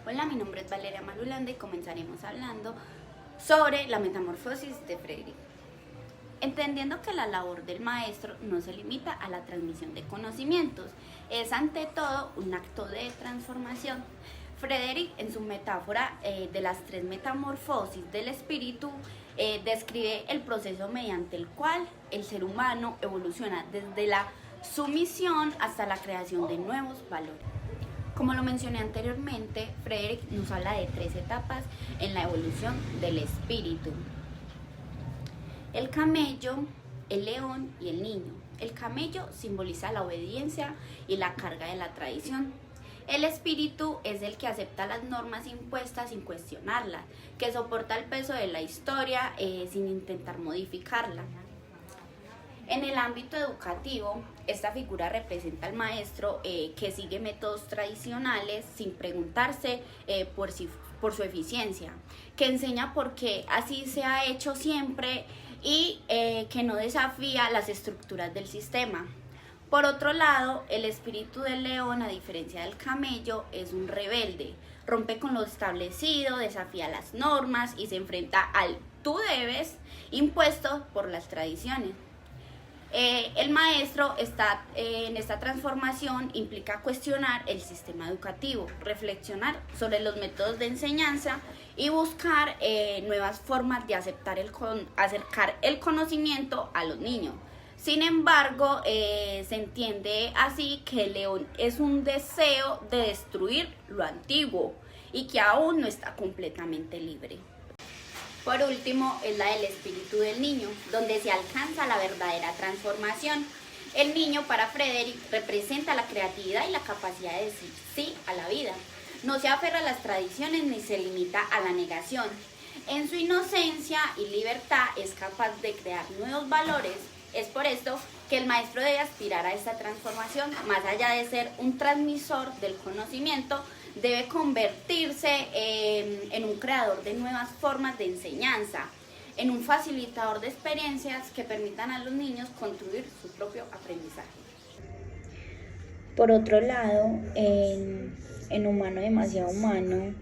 Hola, mi nombre es Valeria Marulanda y comenzaremos hablando sobre la metamorfosis de Frederick. Entendiendo que la labor del maestro no se limita a la transmisión de conocimientos, es ante todo un acto de transformación. Frederick, en su metáfora de las tres metamorfosis del espíritu, describe el proceso mediante el cual el ser humano evoluciona desde la sumisión hasta la creación de nuevos valores. Como lo mencioné anteriormente, Frederick nos habla de tres etapas en la evolución del espíritu: el camello, el león y el niño. El camello simboliza la obediencia y la carga de la tradición. El espíritu es el que acepta las normas impuestas sin cuestionarlas, que soporta el peso de la historia sin intentar modificarla. En el ámbito educativo, esta figura representa al maestro que sigue métodos tradicionales sin preguntarse por su eficiencia, que enseña por qué así se ha hecho siempre y que no desafía las estructuras del sistema. Por otro lado, el espíritu del león, a diferencia del camello, es un rebelde, rompe con lo establecido, desafía las normas y se enfrenta al tú debes impuesto por las tradiciones. El maestro en esta transformación implica cuestionar el sistema educativo, reflexionar sobre los métodos de enseñanza y buscar nuevas formas de acercar el conocimiento a los niños. Sin embargo, se entiende así que el león es un deseo de destruir lo antiguo y que aún no está completamente libre. Por último, es la del espíritu del niño, donde se alcanza la verdadera transformación. El niño, para Frederick, representa la creatividad y la capacidad de decir sí a la vida. No se aferra a las tradiciones ni se limita a la negación. En su inocencia y libertad es capaz de crear nuevos valores. Es por esto que el maestro debe aspirar a esta transformación, más allá de ser un transmisor del conocimiento, debe convertirse en un creador de nuevas formas de enseñanza, en un facilitador de experiencias que permitan a los niños construir su propio aprendizaje. Por otro lado, en Humano demasiado humano,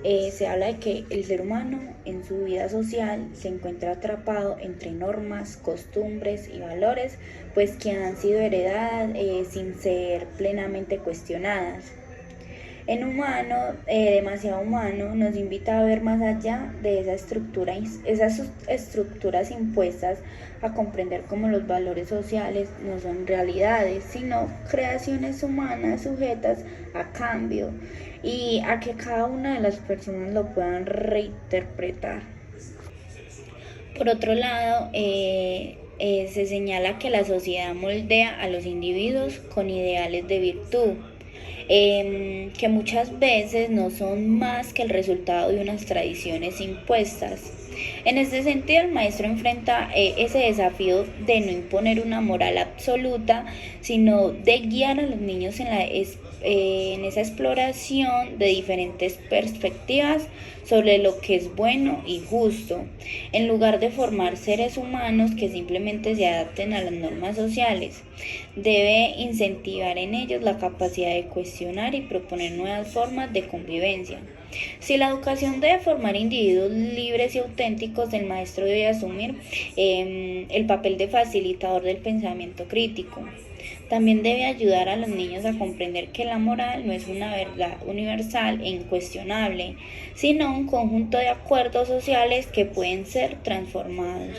se habla de que el ser humano en su vida social se encuentra atrapado entre normas, costumbres y valores, pues que han sido heredadas sin ser plenamente cuestionadas. En Humano, demasiado humano, nos invita a ver más allá de esas estructuras impuestas, a comprender cómo los valores sociales no son realidades, sino creaciones humanas sujetas a cambio y a que cada una de las personas lo puedan reinterpretar. Por otro lado, se señala que la sociedad moldea a los individuos con ideales de virtud, que muchas veces no son más que el resultado de unas tradiciones impuestas. En este sentido, el maestro enfrenta ese desafío de no imponer una moral absoluta, sino de guiar a los niños en esa exploración de diferentes perspectivas sobre lo que es bueno y justo, en lugar de formar seres humanos que simplemente se adapten a las normas sociales. Debe incentivar en ellos la capacidad de cuestionar y proponer nuevas formas de convivencia. Si la educación debe formar individuos libres y auténticos, el maestro debe asumir el papel de facilitador del pensamiento crítico. También debe ayudar a los niños a comprender que la moral no es una verdad universal e incuestionable, sino un conjunto de acuerdos sociales que pueden ser transformados.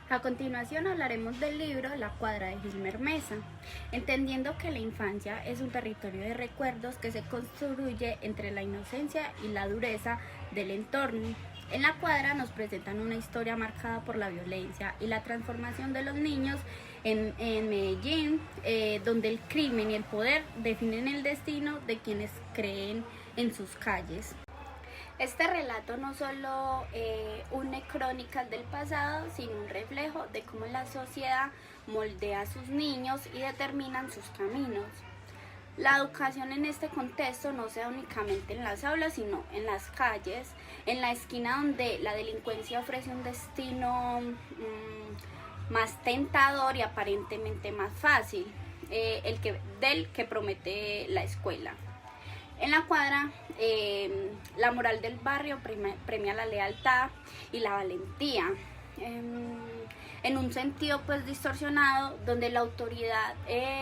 A continuación hablaremos del libro La Cuadra de Gilmer Mesa, entendiendo que la infancia es un territorio de recuerdos que se construye entre la inocencia y la dureza del entorno. En La Cuadra nos presentan una historia marcada por la violencia y la transformación de los niños en Medellín, donde el crimen y el poder definen el destino de quienes creen en sus calles. Este relato no solo une crónicas del pasado, sino un reflejo de cómo la sociedad moldea a sus niños y determinan sus caminos. La educación en este contexto no se da únicamente en las aulas, sino en las calles, en la esquina donde la delincuencia ofrece un destino más tentador y aparentemente más fácil, del que promete la escuela. En la cuadra, la moral del barrio premia la lealtad y la valentía. En un sentido pues distorsionado, donde la autoridad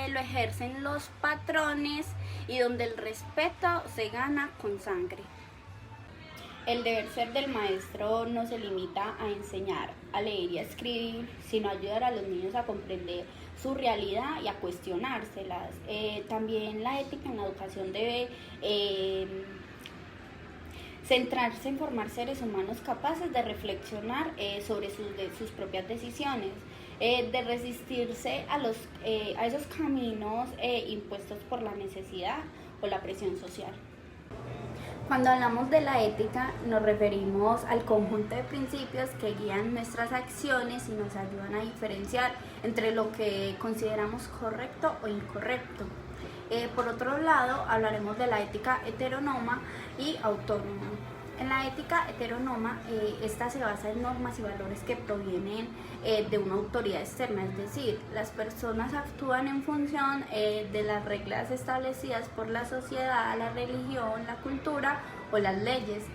lo ejercen los patrones y donde el respeto se gana con sangre. El deber ser del maestro no se limita a enseñar a leer y a escribir, sino a ayudar a los niños a comprender su realidad y a cuestionárselas. También la ética en la educación debe centrarse en formar seres humanos capaces de reflexionar sobre sus propias decisiones, de resistirse a esos caminos impuestos por la necesidad o la presión social. Cuando hablamos de la ética, nos referimos al conjunto de principios que guían nuestras acciones y nos ayudan a diferenciar entre lo que consideramos correcto o incorrecto. Por otro lado, hablaremos de la ética heteronoma y autónoma. En la ética heteronoma, esta se basa en normas y valores que provienen de una autoridad externa, es decir, las personas actúan en función de las reglas establecidas por la sociedad, la religión, la cultura o las leyes.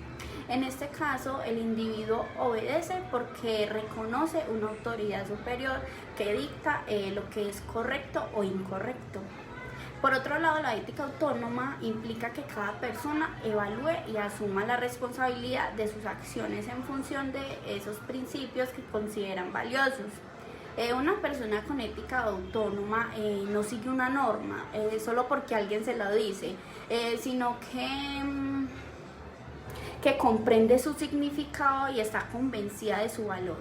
En este caso, el individuo obedece porque reconoce una autoridad superior que dicta lo que es correcto o incorrecto. Por otro lado, la ética autónoma implica que cada persona evalúe y asuma la responsabilidad de sus acciones en función de esos principios que consideran valiosos. Una persona con ética autónoma no sigue una norma solo porque alguien se la dice, sino que comprende su significado y está convencida de su valor.